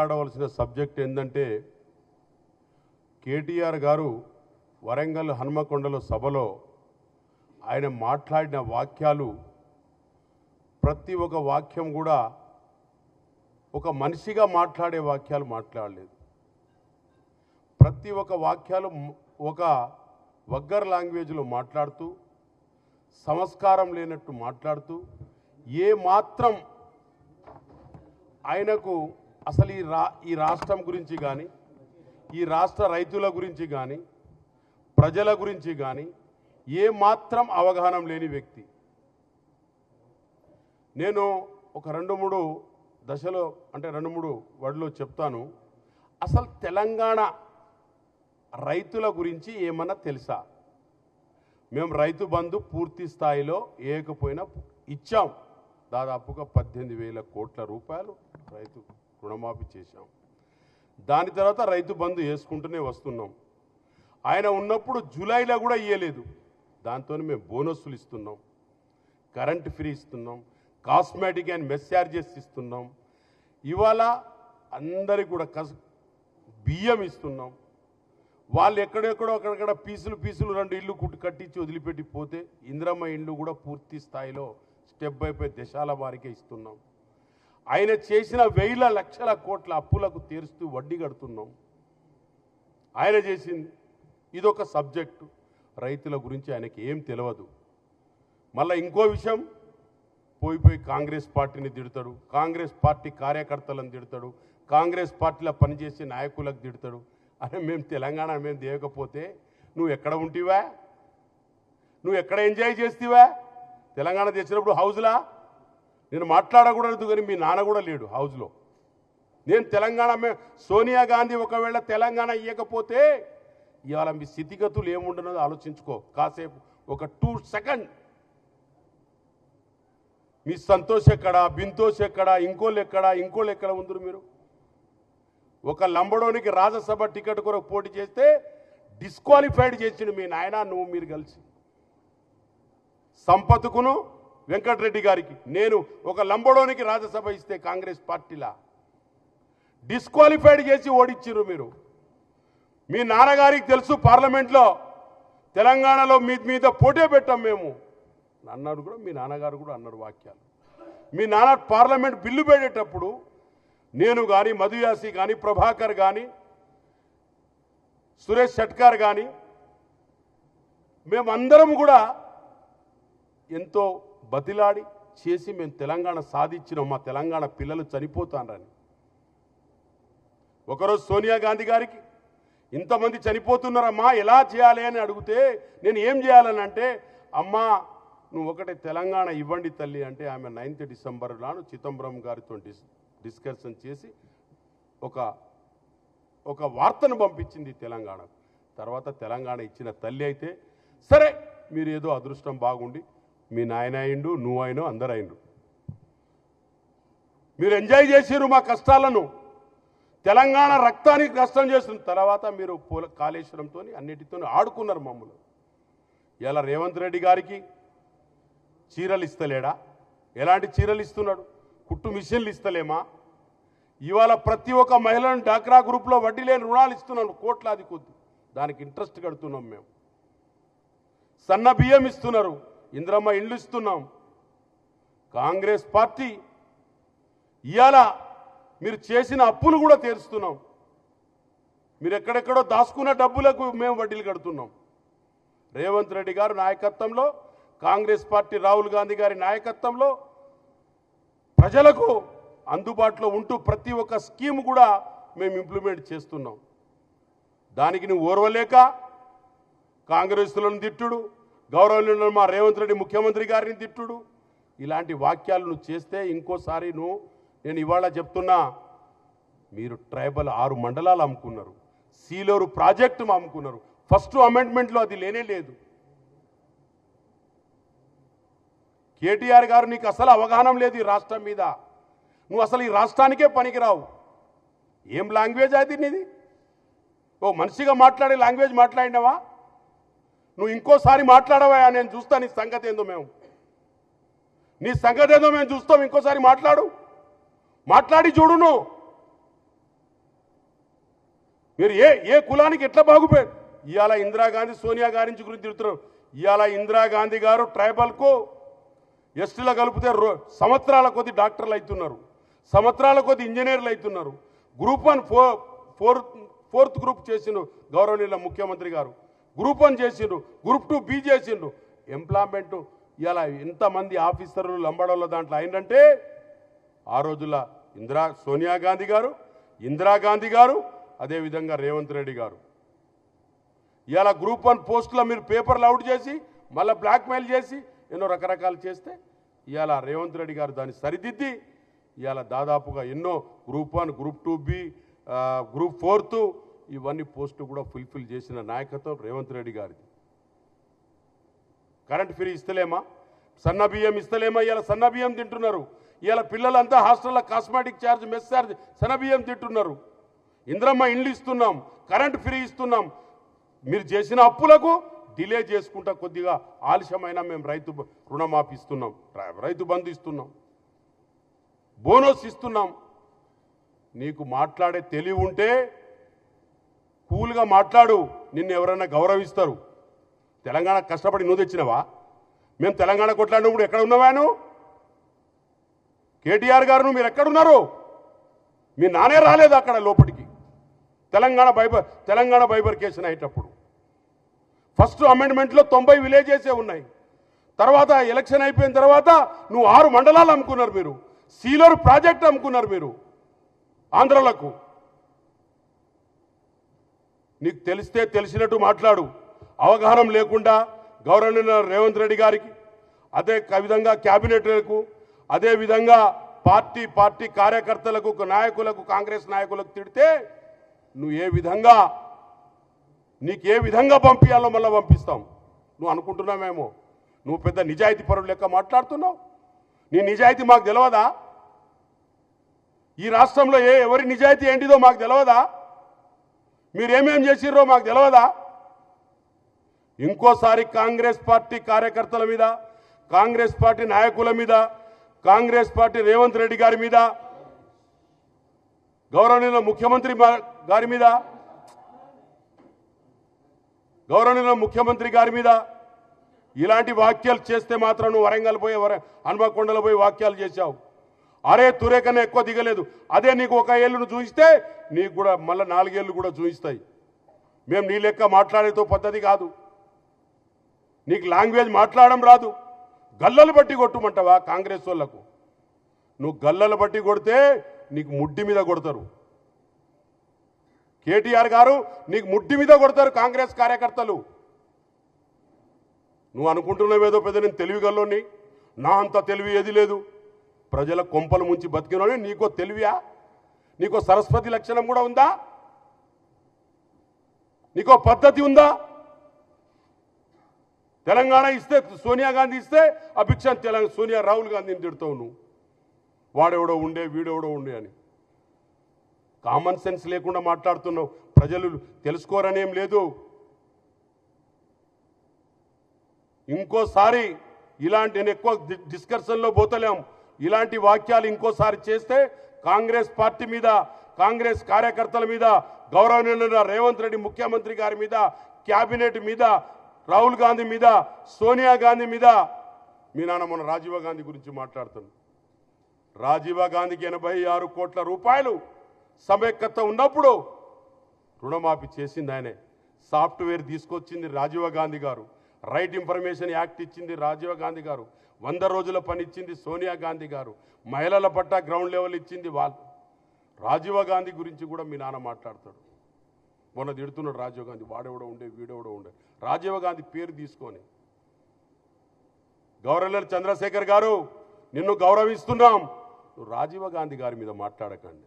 మాట్లాడవలసిన సబ్జెక్ట్ ఏంటంటే కేటీఆర్ గారు వరంగల్ హన్మకొండలో సభలో ఆయన మాట్లాడిన వాక్యాలు ప్రతి ఒక్క వాక్యం కూడా ఒక మనిషిగా మాట్లాడే వాక్యాలు మాట్లాడలేదు. ప్రతి ఒక్క వాక్యాలు ఒక వగ్గర్ లాంగ్వేజ్లో మాట్లాడుతూ సంస్కారం లేనట్టు మాట్లాడుతూ ఏ మాత్రం ఆయనకు అసలు ఈ రాష్ట్రం గురించి కానీ ఈ రాష్ట్ర రైతుల గురించి కానీ ప్రజల గురించి కానీ ఏ మాత్రం అవగాహన లేని వ్యక్తి. నేను ఒక 2-3 దశలో అంటే 2-3 వర్డ్లో చెప్తాను. అసలు తెలంగాణ రైతుల గురించి ఏమన్నా తెలుసా? మేము రైతు బంధు పూర్తి స్థాయిలో ఏకపోయినా ఇచ్చాం. దాదాపుగా 18,000 కోట్ల రూపాయలు రైతు రుణమాఫీ చేశాం. దాని తర్వాత రైతు బంధు వేసుకుంటూనే వస్తున్నాం. ఆయన ఉన్నప్పుడు జూలైలో కూడా ఇవ్వలేదు. దాంతో మేము బోనస్సులు ఇస్తున్నాం, కరెంట్ ఫ్రీ ఇస్తున్నాం, కాస్మెటిక్ అండ్ మెస్ ఛార్జెస్ ఇస్తున్నాం. ఇవాళ అందరికి కూడా బియ్యం ఇస్తున్నాం. వాళ్ళు ఎక్కడెక్కడో అక్కడక్కడ పీసులు 2 ఇళ్ళు కట్టించి వదిలిపెట్టి పోతే ఇందిరమ్మ ఇళ్ళు కూడా పూర్తి స్థాయిలో స్టెప్ బై స్టెప్ దశాల వారికే ఇస్తున్నాం. ఆయన చేసిన వేల లక్షల కోట్ల అప్పులకు తీరుస్తూ వడ్డీ కడుతున్నాం. ఆయన చేసింది ఇదొక సబ్జెక్టు. రైతుల గురించి ఆయనకి ఏం తెలియదు. మళ్ళీ ఇంకో విషయం, పోయి కాంగ్రెస్ పార్టీని తిడతాడు, కాంగ్రెస్ పార్టీ కార్యకర్తలను తిడతాడు, కాంగ్రెస్ పార్టీలో పనిచేసే నాయకులకు తిడతాడు. అరే మేము తెలంగాణ మేము దేవకపోతే నువ్వు ఎక్కడ ఉంటివా? నువ్వు ఎక్కడ ఎంజాయ్ చేస్తేవా? తెలంగాణ తెచ్చినప్పుడు హౌజ్లా నేను మాట్లాడకూడదు, కానీ మీ నాన్న కూడా లేడు హౌజ్లో. నేను తెలంగాణ సోనియా గాంధీ ఒకవేళ తెలంగాణ ఇవ్వకపోతే ఇవాళ మీ స్థితిగతులు ఏముండనో ఆలోచించుకో. కాసేపు ఒక 2 సెకండ్. మీ సంతోష్ ఎక్కడ, బింతోష్ ఎక్కడ, ఇంకోళ్ళు ఎక్కడ ఉందరు మీరు? ఒక లంబడోనికి రాజ్యసభ టికెట్ కొరకు పోటీ చేస్తే డిస్క్వాలిఫైడ్ చేసిండు మీ నాయన నువ్వు మీరు కలిసి. సంపత్కును వెంకటరెడ్డి గారికి నేను ఒక లంబడోనికి రాజ్యసభ ఇస్తే కాంగ్రెస్ పార్టీలా డిస్క్వాలిఫైడ్ చేసి ఓడించారు మీరు. మీ నాన్నగారికి తెలుసు పార్లమెంట్లో తెలంగాణలో మీద పోటీ పెట్టాం మేము అన్నారు కూడా. మీ నాన్నగారు కూడా అన్నారు వాక్యాలు. మీ నాన్న పార్లమెంట్ బిల్లు పెట్టేటప్పుడు నేను కానీ, మధుయాసి కానీ, ప్రభాకర్ కానీ, సురేష్ షట్కార్ కానీ మేమందరం కూడా ఎంతో బతిలాడి చేసి మేము తెలంగాణ సాధించినాం. మా తెలంగాణ పిల్లలు చనిపోతారని. ఒకరోజు సోనియా గాంధీ గారికి ఇంతమంది చనిపోతున్నారమ్మా ఎలా చేయాలి అని అడిగితే నేను ఏం చేయాలని అంటే, అమ్మా నువ్వు ఒకటే తెలంగాణ ఇవ్వండి తల్లి అంటే ఆమె 9th డిసెంబర్ నాడు చిదంబరం గారితో డిస్కషన్ చేసి ఒక వార్తను పంపించింది తెలంగాణ. తర్వాత తెలంగాణ ఇచ్చిన తల్లి అయితే సరే మీరు ఏదో అదృష్టం బాగుండి మీ నాయన అయిండు, నువ్వు అయినో అందరు అయిండు. మీరు ఎంజాయ్ చేసిరు మా కష్టాలను. తెలంగాణ రక్తానికి కష్టం చేసిన తర్వాత మీరు కాళేశ్వరంతో అన్నిటితో ఆడుకున్నారు మమ్మల్ని. ఇలా రేవంత్ రెడ్డి గారికి చీరలు ఇస్తలేడా? ఎలాంటి చీరలు ఇస్తున్నాడు? కుట్టు మిషన్లు ఇస్తలేమా? ఇవాళ ప్రతి ఒక్క మహిళను డాక్రా గ్రూప్లో వడ్డీ లేని రుణాలు ఇస్తున్నాను కోట్లాది కొద్ది. దానికి ఇంట్రెస్ట్ కడుతున్నాం మేము. సన్న బియ్యం ఇస్తున్నారు, ఇందిరమ్మ ఇండ్లు ఇస్తున్నాం. కాంగ్రెస్ పార్టీ ఇవాళ మీరు చేసిన అప్పులు కూడా తీరుస్తున్నాం. మీరు ఎక్కడెక్కడో దాచుకున్న డబ్బులకు మేము వడ్డీలు కడుతున్నాం. రేవంత్ రెడ్డి గారు నాయకత్వంలో, కాంగ్రెస్ పార్టీ రాహుల్ గాంధీ గారి నాయకత్వంలో ప్రజలకు అందుబాటులో ఉంటూ ప్రతి ఒక్క స్కీమ్ కూడా మేము ఇంప్లిమెంట్ చేస్తున్నాం. దానికి నువ్వు ఓర్వలేక కాంగ్రెస్లను తిట్టుడు, గౌరవంలో మా రేవంత్ రెడ్డి ముఖ్యమంత్రి గారిని తిట్టుడు, ఇలాంటి వాక్యాలు నువ్వు చేస్తే ఇంకోసారి నేను ఇవాళ చెప్తున్నా, మీరు ట్రైబల్ 6 మండలాలు అమ్ముకున్నారు, సీలేరు ప్రాజెక్టు అమ్ముకున్నారు. ఫస్ట్ అమెండ్మెంట్లో అది లేనే లేదు. కేటీఆర్ గారు నీకు అసలు అవగాహన లేదు ఈ రాష్ట్రం మీద. నువ్వు అసలు ఈ రాష్ట్రానికే పనికిరావు. ఏం లాంగ్వేజ్ అది నీది? ఓ మనిషిగా మాట్లాడే లాంగ్వేజ్ మాట్లాడినావా? నువ్వు ఇంకోసారి మాట్లాడవా? నేను చూస్తా నీ సంగతి ఏందో. నీ సంగతి ఏందో మేము చూస్తాం. ఇంకోసారి మాట్లాడి చూడు. నువ్వు మీరు ఏ కులానికి ఎట్లా బాగుపోయారు? ఇవాళ ఇందిరాగాంధీ సోనియా గారి గురించి తిడుతున్నారు. ఇవాళ ఇందిరాగాంధీ గారు ట్రైబల్కు ఎస్టీలో కలిపితే సంవత్సరాల కొద్ది డాక్టర్లు అవుతున్నారు, సంవత్సరాల కొద్ది ఇంజనీర్లు అవుతున్నారు. గ్రూప్ 1 ఫోర్త్ గ్రూప్ చేసిండు గౌరవనీయుల ముఖ్యమంత్రి గారు, గ్రూప్ 1 చేసిండు, గ్రూప్ 2 చేసిండు. ఎంప్లాయ్మెంట్ ఇలా ఎంతమంది ఆఫీసర్లు లంబడంలో దాంట్లో అయిందంటే ఆ రోజుల సోనియా గాంధీ గారు, ఇందిరాగాంధీ గారు, అదేవిధంగా రేవంత్ రెడ్డి గారు. ఇలా గ్రూప్ 1 పోస్టులో మీరు పేపర్లు అవుట్ చేసి మళ్ళీ బ్లాక్మెయిల్ చేసి ఎన్నో రకరకాలు చేస్తే ఇవాళ రేవంత్ రెడ్డి గారు దాన్ని సరిదిద్ది ఇవాళ దాదాపుగా ఎన్నో గ్రూప్ 1, గ్రూప్ 2B, గ్రూప్ 4 ఇవన్నీ పోస్టులు కూడా ఫుల్ఫిల్ చేసిన నాయకత్వం రేవంత్ రెడ్డి గారిది. కరెంట్ ఫ్రీ ఇస్తలేమా? సన్న బియ్యం ఇస్తలేమా? ఇవాళ సన్న బియ్యం తింటున్నారు. ఇవాళ పిల్లలంతా హాస్టల్లో కాస్మెటిక్ ఛార్జ్, మెస్ ఛార్జ్, సన్న బియ్యం తింటున్నారు. ఇంద్రమ్మ ఇండ్లు ఇస్తున్నాం, కరెంట్ ఫ్రీ ఇస్తున్నాం. మీరు చేసిన అప్పులకు డిలే చేసుకుంటా కొద్దిగా ఆలస్యమైన మేము రైతు రుణమాఫీ ఇస్తున్నాం, రైతు బంధు ఇస్తున్నాం, బోనస్ ఇస్తున్నాం. నీకు మాట్లాడే తెలివి ఉంటే కూల్గా మాట్లాడు, నిన్ను ఎవరైనా గౌరవిస్తారు. తెలంగాణ కష్టపడి నువ్వు తెచ్చినవా? మేము తెలంగాణ కొట్లాడినప్పుడు ఎక్కడ ఉన్నావాను? కేటీఆర్ గారు మీరు ఎక్కడున్నారు? మీ నానే రాలేదు అక్కడ లోపలికి. తెలంగాణ బైబర్కేషన్ అయ్యేటప్పుడు ఫస్ట్ అమెండ్మెంట్లో 90 విలేజెసే ఉన్నాయి. తర్వాత ఎలక్షన్ అయిపోయిన తర్వాత నువ్వు 6 మండలాలు అమ్ముకున్నారు. మీరు సీలర్ ప్రాజెక్ట్ అమ్ముకున్నారు మీరు ఆంధ్రలకు. నీకు తెలిస్తే తెలిసినట్టు మాట్లాడు. అవగాహన లేకుండా గౌరవనీయ రేవంత్ రెడ్డి గారికి, అదే విధంగా క్యాబినెట్లకు, అదే విధంగా పార్టీ కార్యకర్తలకు, నాయకులకు, కాంగ్రెస్ నాయకులకు తిడితే నువ్వు నీకు ఏ విధంగా పంపించాలో మళ్ళీ పంపిస్తాం. నువ్వు అనుకుంటున్నామేమో నువ్వు పెద్ద నిజాయితీ పరుడు లెక్క మాట్లాడుతున్నావు. నీ నిజాయితీ మాకు తెలియదా? ఈ రాష్ట్రంలో ఎవరి నిజాయితీ ఏంటిదో మాకు తెలియదా? మీరేమేం చేసిర్రో మాకు తెలియదా? ఇంకోసారి కాంగ్రెస్ పార్టీ కార్యకర్తల మీద, కాంగ్రెస్ పార్టీ నాయకుల మీద, కాంగ్రెస్ పార్టీ రేవంత్ రెడ్డి గారి మీద, గౌరవనీయ ముఖ్యమంత్రి గారి మీద ఇలాంటి వాక్యాలు చేస్తే మాత్రం నువ్వు వరంగల్ పోయి హన్మకొండలో పోయి వాక్యాలు చేశావు. అరే తురే కన్నా ఎక్కువ దిగలేదు. అదే నీకు 1 ఏళ్ళను చూపిస్తే నీకు కూడా మళ్ళీ 4 ఏళ్ళు కూడా చూపిస్తాయి. మేము నీ లెక్క మాట్లాడేతో పద్ధతి కాదు. నీకు లాంగ్వేజ్ మాట్లాడడం రాదు. గల్లలు బట్టి కొట్టుమంటావా కాంగ్రెస్ వాళ్ళకు? నువ్వు గల్లలు బట్టి కొడితే నీకు ముడ్డి మీద కొడతారు. కేటీఆర్ గారు నీకు ముడ్డి మీద కొడతారు కాంగ్రెస్ కార్యకర్తలు. నువ్వు అనుకుంటున్నావేదో పెద్ద నేను తెలివి గల్లోని, నా అంత తెలివి ఏది లేదు. ప్రజల కొంపలు ముంచి బతికినోని నీకో తెలివియా? నీకో సరస్వతి లక్షణం కూడా ఉందా? నీకో పద్ధతి ఉందా? తెలంగాణ ఇస్తే సోనియా గాంధీ ఇస్తే అభిక్ష సోనియా రాహుల్ గాంధీని తిడతావు నువ్వు. వాడెవడో ఉండే వీడెవడో ఉండే అని కామన్ సెన్స్ లేకుండా మాట్లాడుతున్నావు. ప్రజలు తెలుసుకోరనేం లేదు. ఇంకోసారి ఇలాంటి నేను ఎక్కువ డిస్కషన్లో పోతలేం. ఇలాంటి వాక్యాలు ఇంకోసారి చేస్తే కాంగ్రెస్ పార్టీ మీద, కాంగ్రెస్ కార్యకర్తల మీద, గౌరవనీయులైన రేవంత్ రెడ్డి ముఖ్యమంత్రి గారి మీద, క్యాబినెట్ మీద, రాహుల్ గాంధీ మీద, సోనియా గాంధీ మీద. మీ నాన్న మొన్న రాజీవ్ గాంధీ గురించి మాట్లాడుతున్నాను. రాజీవ్ గాంధీకి 86 కోట్ల రూపాయలు సమైక్యత ఉన్నప్పుడు రుణమాఫీ చేసింది ఆయనే. సాఫ్ట్వేర్ తీసుకొచ్చింది రాజీవ్ గాంధీ గారు. రైట్ ఇన్ఫర్మేషన్ యాక్ట్ ఇచ్చింది రాజీవ్ గాంధీ గారు. 100 రోజుల పని ఇచ్చింది సోనియా గాంధీ గారు. మహిళల పట్ల గ్రౌండ్ లెవెల్ ఇచ్చింది వాళ్ళు. రాజీవ్ గాంధీ గురించి కూడా మీ నాన్న మాట్లాడతాడు. మొన్న తిడుతున్నాడు రాజీవ్ గాంధీ, వాడెవడో ఉండే వీడెవడో ఉండే. రాజీవ్ గాంధీ పేరు తీసుకొని గవర్నర్ చంద్రశేఖర్ గారు నిన్ను గౌరవిస్తున్నాం. నువ్వు రాజీవ్ గాంధీ గారి మీద మాట్లాడకండి.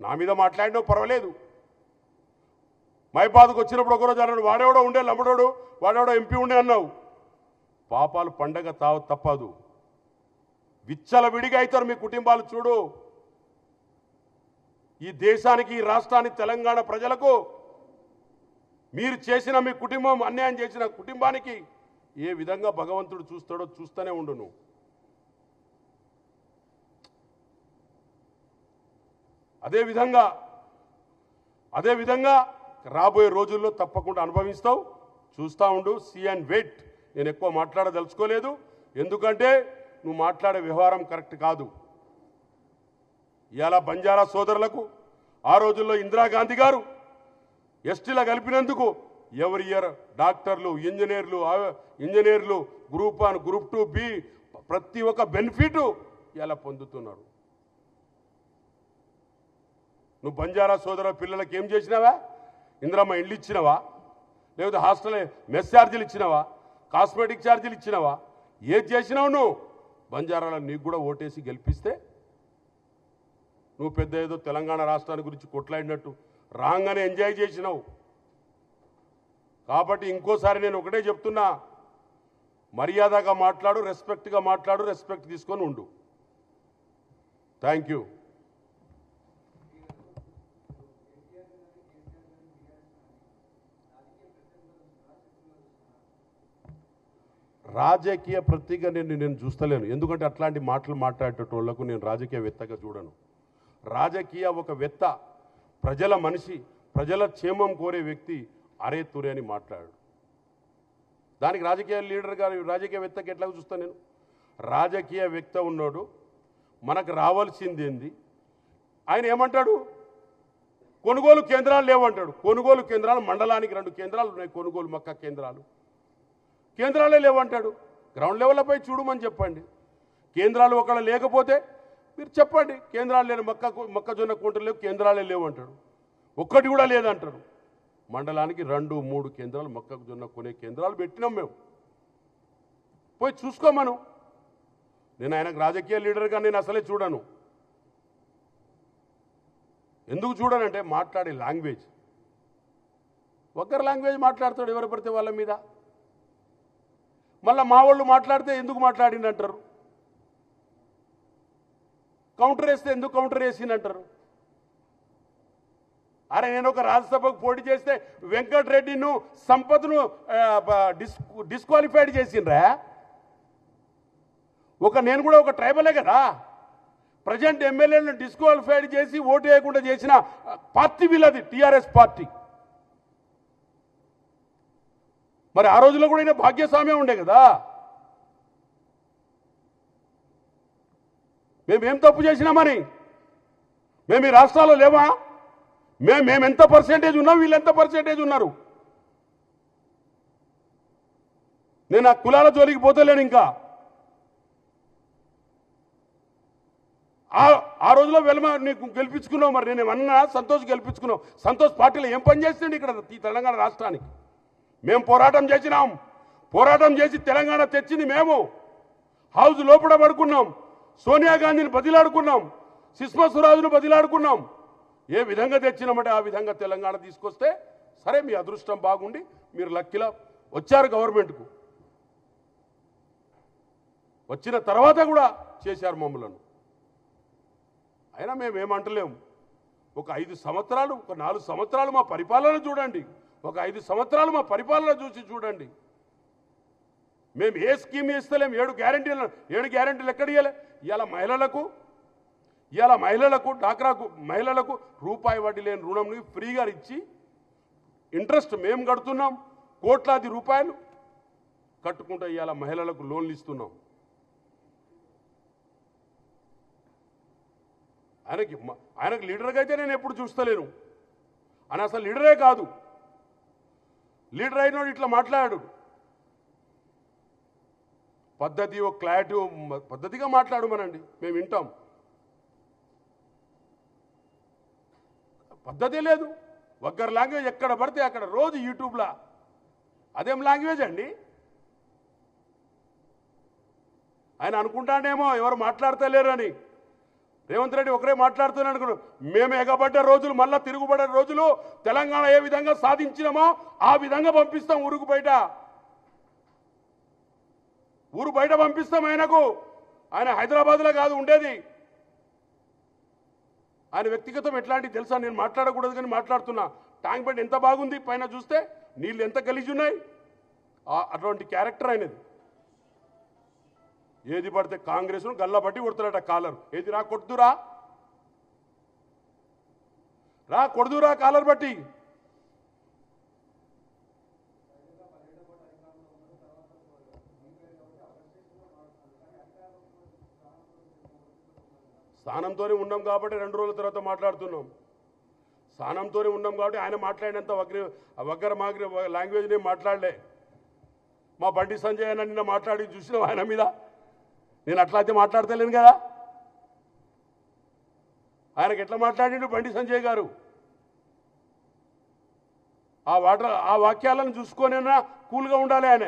నా మీద మాట్లాడినా పర్వాలేదు. మైబాద్కు వచ్చినప్పుడు ఒకరోజు అన్నాడు, వాడెవడో ఉండే లంబడోడు, వాడెవడో ఎంపీ ఉండే అన్నావు. పాపాలు పండగ తప్పదు. విచ్చల విడిగా అవుతారు మీ కుటుంబాలు. చూడు, ఈ దేశానికి, ఈ రాష్ట్రానికి, తెలంగాణ ప్రజలకు మీరు చేసిన, మీ కుటుంబం అన్యాయం చేసిన కుటుంబానికి ఏ విధంగా భగవంతుడు చూస్తాడో చూస్తూనే ఉండును. అదేవిధంగా అదేవిధంగా రాబోయే రోజుల్లో తప్పకుండా అనుభవిస్తావు, చూస్తూ ఉండు, సీ అండ్ వెయిట్. నేను ఎక్కువ మాట్లాడదలుచుకోలేదు, ఎందుకంటే నువ్వు మాట్లాడే వ్యవహారం కరెక్ట్ కాదు. ఇవాళ బంజారా సోదరులకు ఆ రోజుల్లో ఇందిరాగాంధీ గారు ఎస్టీలా కలిపినందుకు ఎవరి ఇయర్ డాక్టర్లు, ఇంజనీర్లు గ్రూప్ 1, గ్రూప్ 2B ప్రతి ఒక్క బెనిఫిట్ ఇలా పొందుతున్నారు. నువ్వు బంజారా సోదర పిల్లలకి ఏం చేసినావా? ఇందిరమ్మ ఇల్లు ఇచ్చినవా? లేకపోతే హాస్టల్ మెస్ ఛార్జీలు ఇచ్చినవా? కాస్మెటిక్ ఛార్జీలు ఇచ్చినవా? ఏది చేసినావు నువ్వు? బంజారాలో నీకు కూడా ఓటేసి గెలిపిస్తే నువ్వు పెద్ద ఏదో తెలంగాణ రాష్ట్రాన్ని గురించి కొట్లాడినట్టు రాగానే ఎంజాయ్ చేసినావు. కాబట్టి ఇంకోసారి నేను ఒకటే చెప్తున్నా, మర్యాదగా మాట్లాడు, రెస్పెక్ట్గా మాట్లాడు, రెస్పెక్ట్ తీసుకొని ఉండు. Thank you. రాజకీయ ప్రతిగా నేను చూస్తలేను, ఎందుకంటే అట్లాంటి మాటలు మాట్లాడేటోళ్లకు నేను రాజకీయవేత్తగా చూడను. రాజకీయ ఒక వేత్త, ప్రజల మనిషి, ప్రజల క్షేమం కోరే వ్యక్తి అరే తురే అని మాట్లాడు. దానికి రాజకీయ లీడర్ గారు రాజకీయవేత్తకి ఎట్లా చూస్తాను నేను? రాజకీయవేత్త ఉన్నాడు, మనకు రావాల్సింది ఏంది? ఆయన ఏమంటాడు? కొనుగోలు కేంద్రాలు లేవంటాడు. కొనుగోలు కేంద్రాలు మండలానికి 2 కేంద్రాలు ఉన్నాయి, కొనుగోలు మక్క కేంద్రాలే లేవంటాడు. గ్రౌండ్ లెవెల్పై చూడమని చెప్పండి. కేంద్రాలు ఒకవేళ లేకపోతే మీరు చెప్పండి, కేంద్రాలు లేని మొక్కజొన్న కుంటలు లేవు, కేంద్రాలే లేవంటాడు. ఒక్కటి కూడా లేదంటారు. మండలానికి 2-3 కేంద్రాలు మొక్కజొన్న కొనే కేంద్రాలు పెట్టినాం మేము. పోయి చూసుకోమను. నేను ఆయనకు రాజకీయ లీడర్గా నేను అసలే చూడను. ఎందుకు చూడనంటే మాట్లాడే లాంగ్వేజ్, ఒక్కరి లాంగ్వేజ్ మాట్లాడతాడు ఎవరు పడితే వాళ్ళ మీద. మళ్ళీ మా వాళ్ళు మాట్లాడితే ఎందుకు మాట్లాడిందంటారు, కౌంటర్ వేస్తే ఎందుకు కౌంటర్ వేసిందంటారు. అరే నేను ఒక రాజ్యసభకు పోటీ చేస్తే వెంకటరెడ్డిను, సంపత్ను డిస్క్వాలిఫైడ్ చేసిండ్రా. నేను కూడా ఒక ట్రైబలే కదా. ప్రజెంట్ ఎమ్మెల్యేలను డిస్క్వాలిఫైడ్ చేసి ఓటు వేయకుండా చేసిన పార్టీ వీళ్ళది, టీఆర్ఎస్ పార్టీ. మరి ఆ రోజుల్లో కూడా ఈయన భాగ్యస్వామ్యం ఉండే కదా. మేమేం తప్పు చేసినామని? మేము ఈ రాష్ట్రాల్లో లేవా? మేము ఎంత పర్సెంటేజ్ ఉన్నాం, వీళ్ళు ఎంత పర్సెంటేజ్ ఉన్నారు? నేను ఆ కులాల జోలికి పోతలేను. ఇంకా ఆ రోజులో వెల్మ నీకు గెలిపించుకున్నావు, మరి నేను ఏమన్నా సంతోష్ గెలిపించుకున్నావు. సంతోష్ పార్టీలో ఏం పని చేస్తుండే ఇక్కడ ఈ తెలంగాణ రాష్ట్రానికి? మేము పోరాటం చేసినాం, పోరాటం చేసి తెలంగాణ తెచ్చింది మేము. హౌస్ లోపల పడుకున్నాం, సోనియా గాంధీని బదిలాడుకున్నాం, సుష్మా స్వరాజ్ను బదిలాడుకున్నాం. ఏ విధంగా తెచ్చినామంటే ఆ విధంగా తెలంగాణ తీసుకొస్తే సరే మీ అదృష్టం బాగుండి మీరు లక్కీలా వచ్చారు గవర్నమెంట్కు. వచ్చిన తర్వాత కూడా చేశారు మమ్మలను. అయినా మేమేమంటలేము. ఒక 5 సంవత్సరాలు, ఒక 4 సంవత్సరాలు మా పరిపాలన చూడండి, ఒక 5 సంవత్సరాలు మా పరిపాలన చూడండి. మేము ఏ స్కీమ్ ఇస్తలేము. 7 గ్యారెంటీలు ఎక్కడ ఇవ్వలే. ఇవాళ మహిళలకు డాక్రాకు మహిళలకు రూపాయి వడ్డీ లేని రుణంని ఫ్రీగా ఇచ్చి ఇంట్రెస్ట్ మేము కడుతున్నాం. కోట్లాది రూపాయలు కట్టుకుంటూ ఇవాళ మహిళలకు లోన్లు ఇస్తున్నాం. ఆయనకు లీడర్గా అయితే నేను ఎప్పుడు చూస్తలేను. ఆయన అసలు లీడరే కాదు. లీడర్ అయినోడు ఇట్లా మాట్లాడాడు. పద్ధతి, ఒక క్లారిటీ, పద్ధతిగా మాట్లాడమనండి, మేము వింటాం. పద్ధతే లేదు. ఒక్కరి లాంగ్వేజ్ ఎక్కడ పడితే అక్కడ రోజు యూట్యూబ్లో. అదేం లాంగ్వేజ్ అండి? ఆయన అనుకుంటానేమో ఎవరు మాట్లాడతలేరని. రేవంత్ రెడ్డి ఒకరే మాట్లాడుతున్నాను అనుకున్నాను. మేము ఎగబడ్డ రోజులు, మళ్ళా తిరుగుబడ్డ రోజులు, తెలంగాణ ఏ విధంగా సాధించినామో ఆ విధంగా పంపిస్తాం ఊరుకు బయట. ఊరు బయట పంపిస్తాం ఆయనకు. ఆయన హైదరాబాద్లో కాదు ఉండేది. ఆయన వ్యక్తిగతం ఎట్లాంటివి తెలుసా? నేను మాట్లాడకూడదు కానీ మాట్లాడుతున్నా. ట్యాంక్ బండ్ ఎంత బాగుంది, పైన చూస్తే నీళ్ళు ఎంత గలీజు ఉన్నాయి. అటువంటి క్యారెక్టర్ ఆయనది. ఏది పడితే కాంగ్రెస్ను గల్లబట్టి కొడతాడట కాలరు. ఏది రా కొట్టురా. రా కొడుదురా కాలర్ బట్టి. స్థానంతోనే ఉన్నాం కాబట్టి 2 రోజుల తర్వాత మాట్లాడుతున్నాం. స్థానంతోనే ఉన్నాం కాబట్టి ఆయన మాట్లాడినంత వగ్గర మాగ్ర లాంగ్వేజ్ నేను మాట్లాడలే. మా బండి సంజయ్ అన్న నిన్న మాట్లాడి చూసినాం ఆయన మీద. నేను అట్లా అయితే మాట్లాడతలేను కదా. ఆయనకు ఎట్లా మాట్లాడిండు బండి సంజయ్ గారు? ఆ వాక్యాలను చూసుకొనైనా కూల్గా ఉండాలి ఆయన.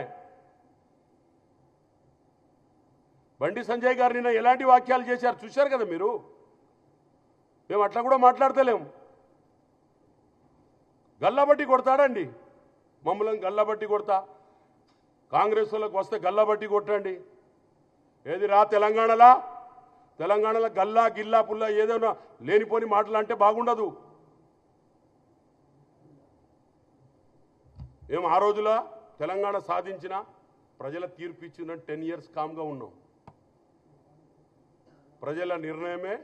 బండి సంజయ్ గారు నిన్న ఎలాంటి వాక్యాలు చేశారు చూశారు కదా మీరు. మేము అట్లా కూడా మాట్లాడతలేము. గల్లబట్టి కొడతాడండి, మమ్మల్ని గల్లబట్టి కొడతా. కాంగ్రెస్ వాళ్ళకి వస్తే గల్లబట్టి కొట్టండి. ఏది రా తెలంగాణలో గల్లా గిల్లా పుల్లా ఏదైనా లేనిపోని మాటలు అంటే బాగుండదు. మేము ఆ రోజుల తెలంగాణ సాధించిన ప్రజల తీర్పు ఇచ్చిన 10 years కామ్గా ఉన్నాం. ప్రజల నిర్ణయమే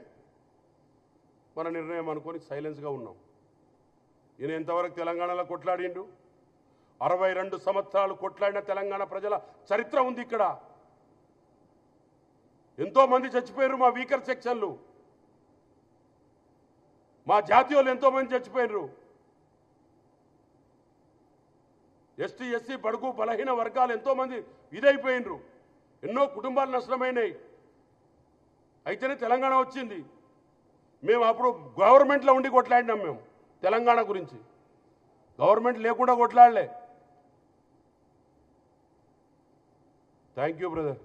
మన నిర్ణయం అనుకొని సైలెన్స్గా ఉన్నాం. ఈయన ఎంతవరకు తెలంగాణలో కొట్లాడిండు? 62 సంవత్సరాలు కొట్లాడిన తెలంగాణ ప్రజల చరిత్ర ఉంది ఇక్కడ. ఎంతోమంది చచ్చిపోయారు మా వీకర్ సెక్షన్లు, మా జాతీయులు ఎంతోమంది చచ్చిపోయారు. ఎస్టీ ఎస్సీ బడుగు బలహీన వర్గాలు ఎంతోమంది ఇదైపోయినరు. ఎన్నో కుటుంబాలు నష్టమైనాయి. అయితేనే తెలంగాణ వచ్చింది. మేము అప్పుడు గవర్నమెంట్లో ఉండి కొట్లాడినాం. మేము తెలంగాణ గురించి గవర్నమెంట్ లేకుండా కొట్లాడలే. Thank you brother.